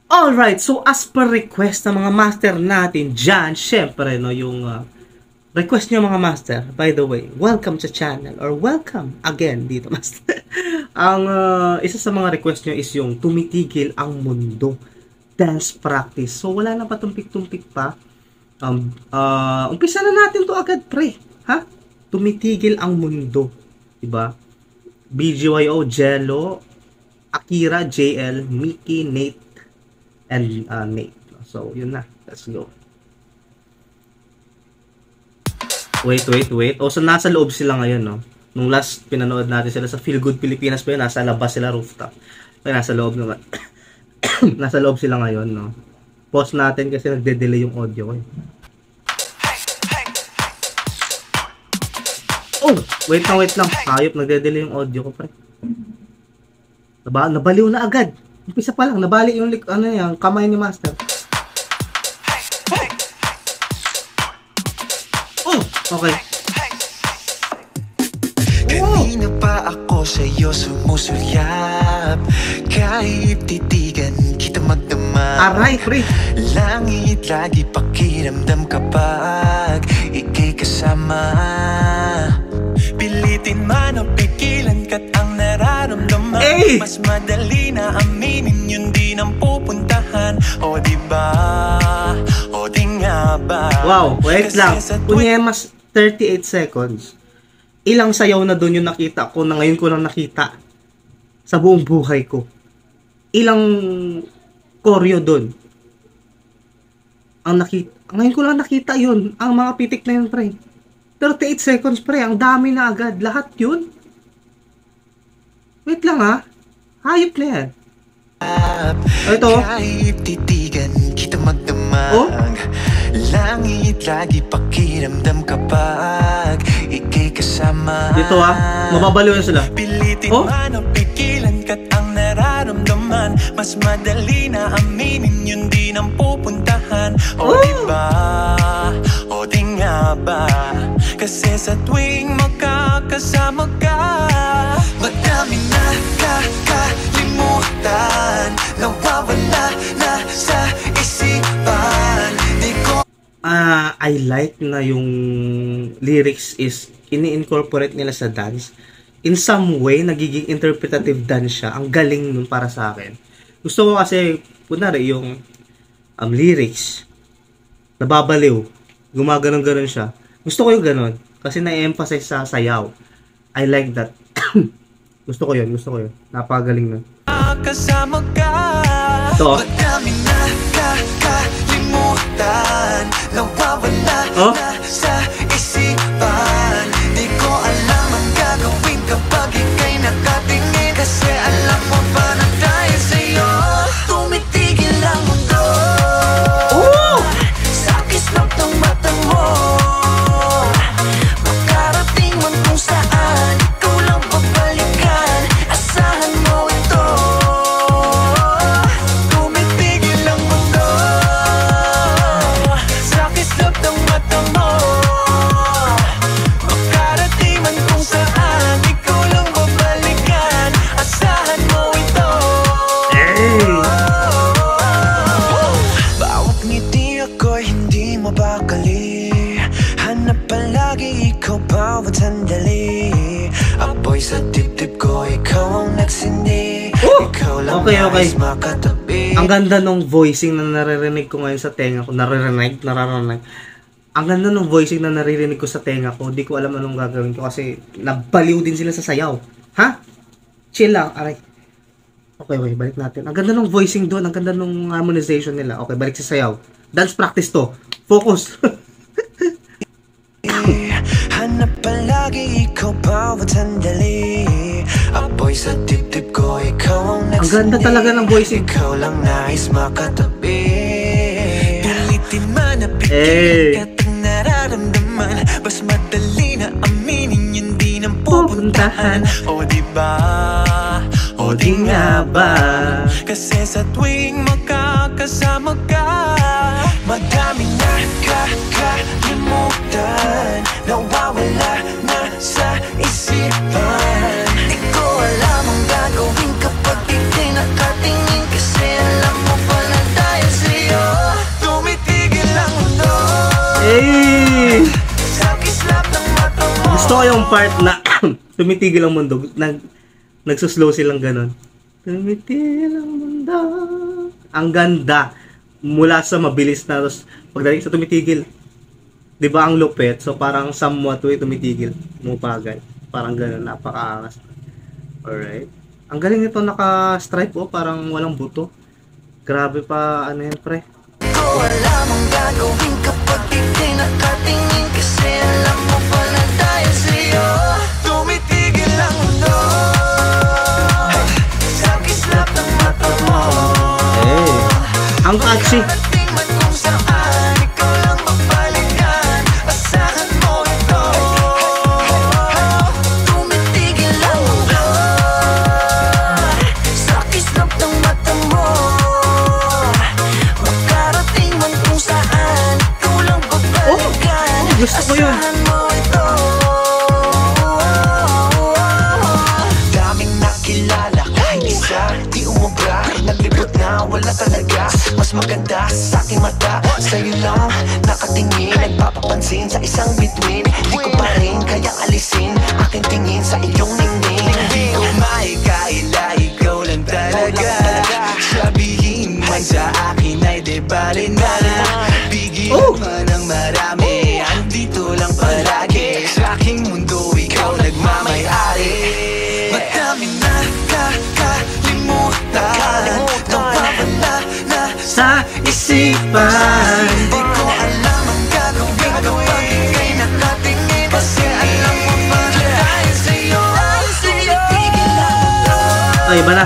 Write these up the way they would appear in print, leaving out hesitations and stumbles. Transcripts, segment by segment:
Alright, so as per request ng mga master natin dyan, syempre, no, yung request nyo mga master, by the way, welcome sa channel, or welcome again dito, master. Ang isa sa mga request nyo is yung tumitigil ang mundo, dance practice. So, wala na patumpik-tumpik pa. Umpisa na natin to agad, pre. Ha? Tumitigil ang mundo. Diba? BGYO, Jello, Akira, JL, Mickey, Nate, and Nate. So, yun na. Let's go. Wait. O, so nasa loob sila ngayon, no? Nung last pinanood natin sila sa Feel Good Pilipinas pa yun, nasa labas sila rooftop. Pero nasa loob naman. Nasa loob sila ngayon, no? Pause natin kasi nagde-delay yung audio ko. Oh! Wait lang. Hayop, nagde-delay yung audio ko, pre. Nabaliw na agad. Umpisa pa lang, nabali yung kamay ni Master. Oh! Okay. Kanina pa ako sa'yo sumusulyap, kahit titigan kita magdamag. Aray, pre. Langit lagi pakiramdam kapag ika'y kasama. Pilitin man o pigilan ka't ang nararamdaman. Mas madali na aminin yun din ang pupuntahan. O diba? O di nga ba? Wow, wait lang. Kunyemas 38 seconds. Ilang sayaw na doon yung nakita ko na ngayon ko lang nakita sa buong buhay ko. Ilang koryo doon. Ngayon ko lang nakita yun. Ang mga pitik na yun, pre. 38 seconds, pre. Ang dami na agad. Lahat yun. Wait lang, ha. Hayop na yan. Ito. Kahit titigan kita magdamag. Oh? Langit lagi pakiramdam kapag ika'y kasama. Dito, ha. Mababaliw na sila. Pilitin man o pigilan ka't ang nararamdaman. Mas madali na aminin yun din ang pupuntahan. O diba? O di nga ba? Kasi sa tuwing makakasama ka, madami na kakalimutan, nawawala na sa isipan. I like na yung lyrics is ini-incorporate nila sa dance. In some way, nagiging interpretative dance siya. Ang galing nun para sa akin. Gusto ko kasi, kunwari, yung lyrics, nababaliw, gumaganon-ganon siya. Gusto ko yung ganon. Kasi na-emphasize sa sayaw. I like that. Gusto ko yun. Napakagaling nun. Kasama ka, madami na kakalimutan, nawawala na sa isipan. Di ko alam ang gagawin kapag ika'y nakatingin, kasi alam mo ba na dahil sa'yo tumitigil ang mundo. Sa kislap ng mata mo, makarating man kung saan, ikaw lang babalikan. Asahan mo ito. Tumitigil ang mundo. Sa kislap ng mata mo, makarating man kung saan, ikaw lang babalikan. Asahan mo ito. Bawat ngiti ako'y hindi mabakali, hanap palagi ikaw bawat sandali. Apoy sa dibdib ko, ikaw ang nagsindi. Ikaw lang nais makatabi. Ang ganda nung voicing na naririnig ko ngayon sa tenga ko. Naririnig. Ang ganda nung voicing na naririnig ko sa tenga ko. Di ko alam anong gagawin ko kasi nabaliw din sila sa sayaw. Ha? Chill lang. Aray. Okay, balik natin. Ang ganda nung voicing doon. Ang ganda nung harmonization nila. Okay, balik sa sayaw. Dance practice to. Focus. Hanap palagi ikaw bawat sandali. Apoy sa dibdib ko, ikaw ang nagsindi. Ang ganda talaga ng voicing. Ikaw lang nais makatabi. Pilitin man na pigilan ka't ang nararamdaman, mas madali na aminin yun din ang pupuntahan. O diba? O di nga ba? Kasi sa tuwing makakasama ka, madami na kakalimutan, nawawala na sa isipan. Di ko alam ang gagawin kapag ika'y nakatingin, kasi alam mo pala ko yung part na tumitigil ang mundo, nagsuslow silang ganon. Tumitigil ang mundo. Ang ganda. Mula sa mabilis na, tapos pagdating sa tumitigil, di ba ang lupet? So parang somewhat tumitigil, mupagal. Parang ganon, napakaangas. Alright. Ang galing nito, naka-stripe parang walang buto. Grabe pa, ano yan pre? Ko alam ang gagawin kapag ikay nakatingin, kasi alam mo pala dahil sa'yo tumitigil ang mundo. Sa kislap ng mata mo, ang catchy. Parating man kung saan, ikaw lang mapaligan. Asahan mo ito. Tumitigil ang mundo. Sa kislap ng mata mo, makarating man kung saan, ikaw lang mapaligan. Gusto ko yun. Asahan mo ito. Daming nakilala, kahit isa di umubra. Naglibot na, wala talaga. Mas maganda sa aking mata, sa'yo lang nakatingin. Nagpapapansin sa isang bituin. Di ko pa rin kaya alisin aking tingin sa iyong ningning. Di ko maikaila, ikaw lang talaga. Sabihin man sa akin ay di bali na. Bigyan man ng marami, andito lang palagi. Sa aking mundo, ikaw nagmamayari. Madami na kakalimutan, nawawala na Sa isipan. di ko alam ang gagawin kapag ika'y nakatingin, kasi alam mo ba dahil sa'yo tumitigil ang mundo. Ay, iba na.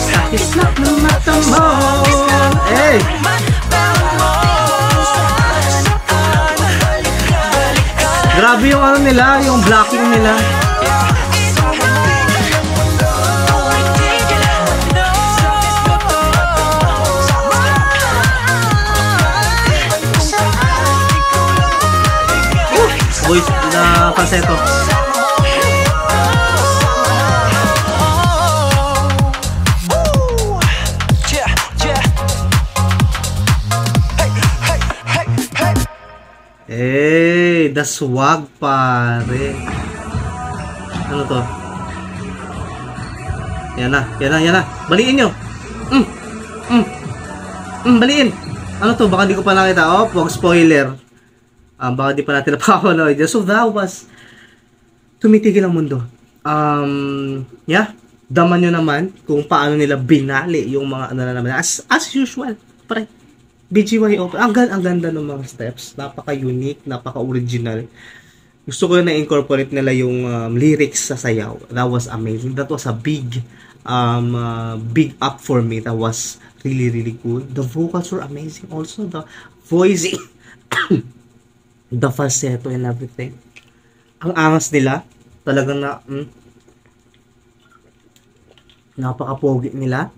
Sa kislap ng mata mo. Eh, grabe yung ano nila, yung blocking nila. Voice na falsetto. Eh, the swag pare. Ano to? Yan na, yan na, yan na. Baliin nyo. Baliin. Ano to? Baka di ko pa nakita. Oh, wag spoiler. Baka di pa natin napapanood. So that was Tumitigil ang Mundo. Yeah. Daman nyo naman kung paano nila binali yung mga ano na naman. As usual, pre. BGYO. Ang ganda ng mga steps. Napaka-unique, napaka-original. Gusto ko na incorporate nila yung lyrics sa sayaw. That was amazing. That was a big up for me. That was really, really good. The vocals were amazing. Also, the voicing, the falsetto and everything. Ang angas nila. Talagang napaka-pogi nila.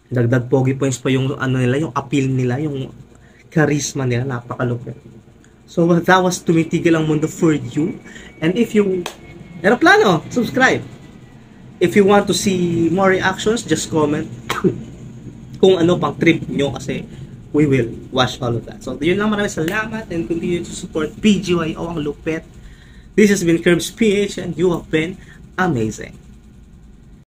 Dagdag pogi points pa yung ano nila, yung appeal nila, yung charisma nila, napakalupit. So that was Tumitigil ang Mundo for you. And if you plano, subscribe. If you want to see more reactions, just comment kung ano pang trip nyo, kasi we will watch all of that. So yun lang, maraming salamat and continue to support BGYO ang lupet. This has been Curbs PH and you have been amazing.